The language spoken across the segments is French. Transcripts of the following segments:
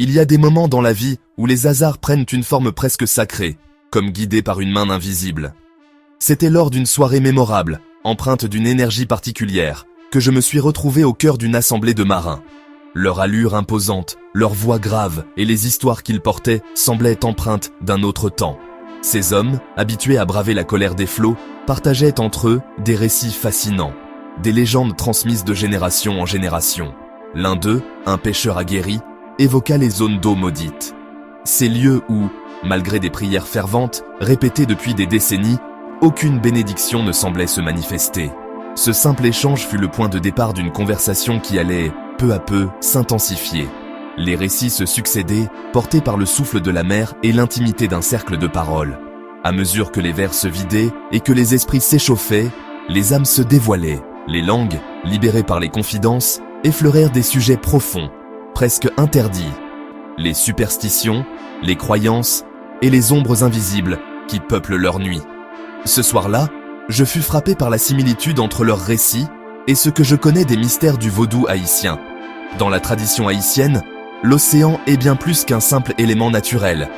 Il y a des moments dans la vie où les hasards prennent une forme presque sacrée, comme guidés par une main invisible. C'était lors d'une soirée mémorable, empreinte d'une énergie particulière, que je me suis retrouvé au cœur d'une assemblée de marins. Leur allure imposante, leur voix grave et les histoires qu'ils portaient semblaient empreintes d'un autre temps. Ces hommes, habitués à braver la colère des flots, partageaient entre eux des récits fascinants, des légendes transmises de génération en génération. L'un d'eux, un pêcheur aguerri, évoqua les zones d'eau maudites. Ces lieux où, malgré des prières ferventes, répétées depuis des décennies, aucune bénédiction ne semblait se manifester. Ce simple échange fut le point de départ d'une conversation qui allait, peu à peu, s'intensifier. Les récits se succédaient, portés par le souffle de la mer et l'intimité d'un cercle de paroles. À mesure que les vers se vidaient et que les esprits s'échauffaient, les âmes se dévoilaient. Les langues, libérées par les confidences, effleurèrent des sujets profonds, presque interdits. Les superstitions, les croyances et les ombres invisibles qui peuplent leur nuit. Ce soir-là, je fus frappé par la similitude entre leurs récits et ce que je connais des mystères du vaudou haïtien. Dans la tradition haïtienne, l'océan est bien plus qu'un simple élément naturel.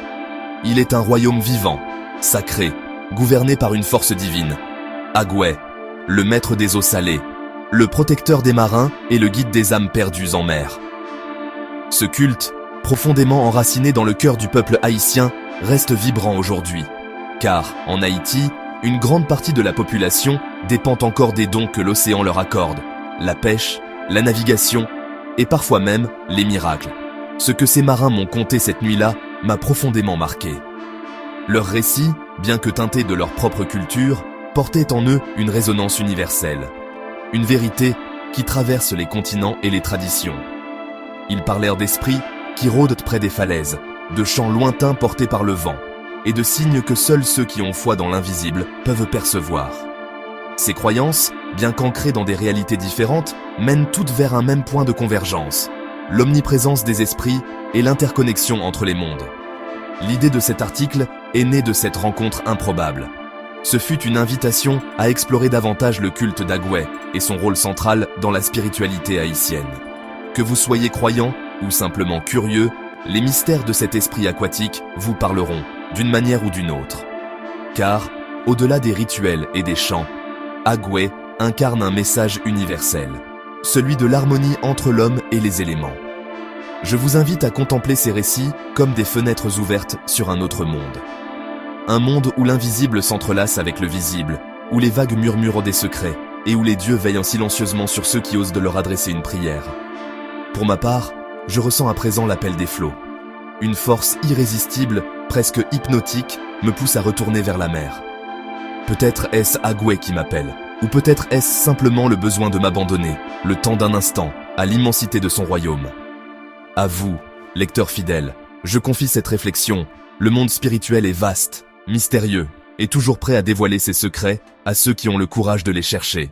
Il est un royaume vivant, sacré, gouverné par une force divine. Agoué, le maître des eaux salées, le protecteur des marins et le guide des âmes perdues en mer. Ce culte, profondément enraciné dans le cœur du peuple haïtien, reste vibrant aujourd'hui. Car, en Haïti, une grande partie de la population dépend encore des dons que l'océan leur accorde, la pêche, la navigation et parfois même les miracles. Ce que ces marins m'ont conté cette nuit-là m'a profondément marqué. Leurs récits, bien que teintés de leur propre culture, portaient en eux une résonance universelle. Une vérité qui traverse les continents et les traditions. Ils parlèrent d'esprits qui rôdent près des falaises, de chants lointains portés par le vent, et de signes que seuls ceux qui ont foi dans l'invisible peuvent percevoir. Ces croyances, bien qu'ancrées dans des réalités différentes, mènent toutes vers un même point de convergence, l'omniprésence des esprits et l'interconnexion entre les mondes. L'idée de cet article est née de cette rencontre improbable. Ce fut une invitation à explorer davantage le culte d'Agoué et son rôle central dans la spiritualité haïtienne. Que vous soyez croyant ou simplement curieux, les mystères de cet esprit aquatique vous parleront, d'une manière ou d'une autre. Car, au-delà des rituels et des chants, Agoué incarne un message universel, celui de l'harmonie entre l'homme et les éléments. Je vous invite à contempler ces récits comme des fenêtres ouvertes sur un autre monde. Un monde où l'invisible s'entrelace avec le visible, où les vagues murmurent des secrets, et où les dieux veillent silencieusement sur ceux qui osent de leur adresser une prière. Pour ma part, je ressens à présent l'appel des flots. Une force irrésistible, presque hypnotique, me pousse à retourner vers la mer. Peut-être est-ce Agoué qui m'appelle, ou peut-être est-ce simplement le besoin de m'abandonner, le temps d'un instant, à l'immensité de son royaume. À vous, lecteurs fidèles, je confie cette réflexion. Le monde spirituel est vaste, mystérieux, et toujours prêt à dévoiler ses secrets à ceux qui ont le courage de les chercher.